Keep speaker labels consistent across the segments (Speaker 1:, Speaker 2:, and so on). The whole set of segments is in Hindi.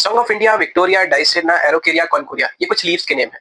Speaker 1: Song of India, Victoria, डाइसेना, araucaria, कॉनकोरिया, ये कुछ लीव्स के नेम है।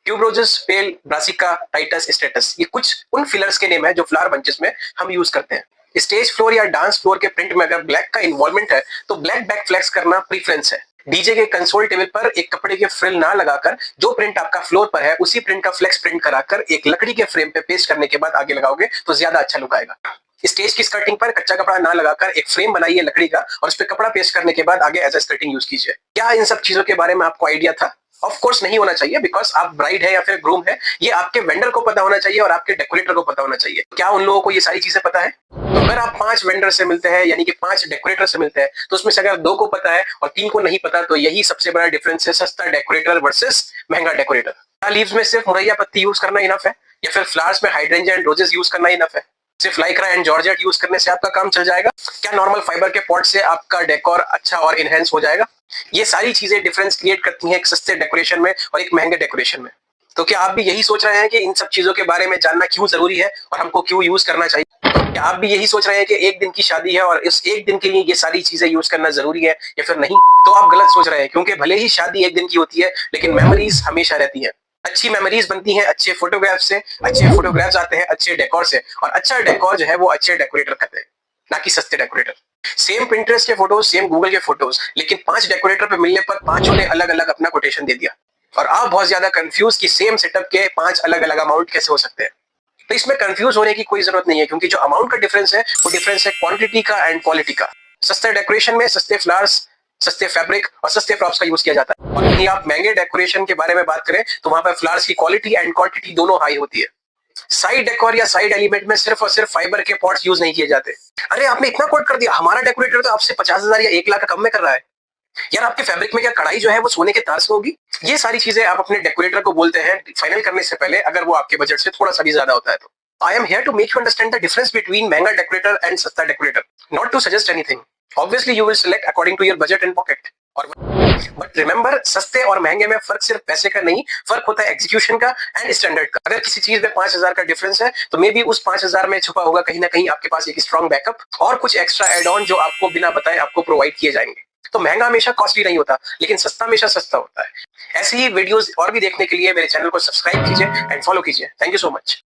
Speaker 1: ट्यूबरोजेस, पेल, ब्रासिका, टाइटस, स्टेटस, ये कुछ उन फिलर्स के नेम है जो फ्लावर बंचेस में हम यूज करते हैं। स्टेज फ्लोर या डांस फ्लोर के प्रिंट में अगर ब्लैक का इन्वॉल्वमेंट है तो ब्लैक बैक फ्लेक्स करना प्रीफरेंस है। डीजे के कंसोल टेबल पर एक कपड़े के फ्रिल ना लगाकर जो प्रिंट आपका फ्लोर पर है उसी प्रिंट का फ्लेक्स प्रिंट कराकर एक लकड़ी के फ्रेम पे पेस्ट करने के बाद आगे लगाओगे तो ज्यादा अच्छा लुक आएगा। स्टेज की स्कर्टिंग पर कच्चा कपड़ा ना लगाकर एक फ्रेम बनाइए लकड़ी का और उस पर कपड़ा पेस्ट करने के बाद आगे एज ए स्कर्टिंग यूज कीजिए। क्या इन सब चीजों के बारे में आपको आइडिया था? ऑफ कोर्स नहीं होना चाहिए, बिकॉज आप ब्राइड है या फिर ग्रूम है, ये आपके वेंडर को पता होना चाहिए और आपके डेकोरेटर को पता होना चाहिए। क्या उन लोगों को ये सारी चीजें पता है? तो अगर आप 5 वेंडर से मिलते हैं यानी कि 5 डेकोरेटर से मिलते हैं तो उसमें से अगर 2 को पता है और 3 को नहीं पता तो यही सबसे बड़ा डिफरेंस है सस्ता डेकोरेटर वर्सेस महंगा डेकोरेटर। क्या लीव्स में सिर्फ मुरैया पत्ती यूज करना इनफ है या फिर फ्लावर्स में हाइड्रेंजिया एंड रोजेस यूज करना इनफ है? सिर्फ लाइक्रा एंड जॉर्जेट यूज करने से आपका काम चल जाएगा? क्या नॉर्मल फाइबर के पॉट से आपका डेकोर अच्छा और इनहेंस हो जाएगा? ये सारी चीजें डिफरेंस क्रिएट करती हैं एक सस्ते डेकोरेशन में और एक महंगे डेकोरेशन में। तो क्या आप भी यही सोच रहे हैं कि इन सब चीजों के बारे में जानना क्यों जरूरी है और हमको क्यों यूज करना चाहिए? क्या आप भी यही सोच रहे हैं कि एक दिन की शादी है और इस एक दिन के लिए ये सारी चीजें यूज करना जरूरी है या फिर नहीं? तो आप गलत सोच रहे हैं, क्योंकि भले ही शादी एक दिन की होती है लेकिन मेमोरीज हमेशा रहती है। अच्छी मेमोरीज बनती हैं अच्छे फोटोग्राफ से, अच्छे फोटोग्राफ्स आते हैं अच्छे डेकोर से, और अच्छा डेकोर जो है वो अच्छे डेकोरेटर करते हैं, ना कि सस्ते डेकोरेटर। सेम पिंटरेस्ट के फोटोज, सेम गूगल के फोटोज, लेकिन 5 डेकोरेटर पे मिलने पर 5 ने अलग अलग अपना कोटेशन दे दिया और आप बहुत ज्यादा कंफ्यूज कि सेम सेटअप के 5 अलग अलग अमाउंट कैसे हो सकते हैं। तो इसमें कंफ्यूज होने की कोई जरूरत नहीं है, क्योंकि जो अमाउंट का डिफरेंस है वो डिफरेंस है क्वांटिटी का एंड क्वालिटी का। सस्ते डेकोरेशन में सस्ते फ्लावर्स, सस्ते फैब्रिक और सस्ते प्रॉप्स का यूज किया जाता है, और वहीं आप महंगे डेकोरेशन के बारे में बात करें तो वहां पर फ्लावर्स की क्वालिटी एंड क्वांटिटी दोनों हाई होती है। साइड डेकोर या साइड एलिमेंट में सिर्फ और सिर्फ फाइबर के पॉट्स यूज नहीं किए जाते। अरे आपने इतना कोट कर दिया, हमारा डेकोरेटर तो आपसे 50,000 या 1 लाख कम में कर रहा है। यार आपके फैब्रिक में क्या कढ़ाई जो है वो सोने के तार से होगी? ये सारी चीजें आप अपने डेकोरेटर को बोलते हैं फाइनल करने से पहले, अगर वो आपके बजट से थोड़ा सा भी ज्यादा होता है तो। I am here to make you understand the difference between महंगा डेकोरेटर एंड सस्ता decorator, not to suggest anything. Obviously you will select according to your budget and pocket. और बट रिमेंबर, सस्ते और महंगे में फर्क सिर्फ पैसे का नहीं, फर्क होता है एग्जीक्यूशन का एंड स्टैंडर्ड का। अगर किसी चीज में 5,000 का डिफरेंस है तो मे बी उस 5,000 में छुपा होगा कहीं ना कहीं आपके पास एक स्ट्रॉन्ग बैकअप और कुछ एक्स्ट्रा एड ऑन जो आपको बिना बताए आपको प्रोवाइड किए जाएंगे। तो महंगा हमेशा कॉस्टली नहीं होता, लेकिन सस्ता हमेशा सस्ता होता है। ऐसी ही वीडियोस और भी देखने के लिए मेरे चैनल को सब्सक्राइब कीजिए एंड फॉलो कीजिए। Thank you so much.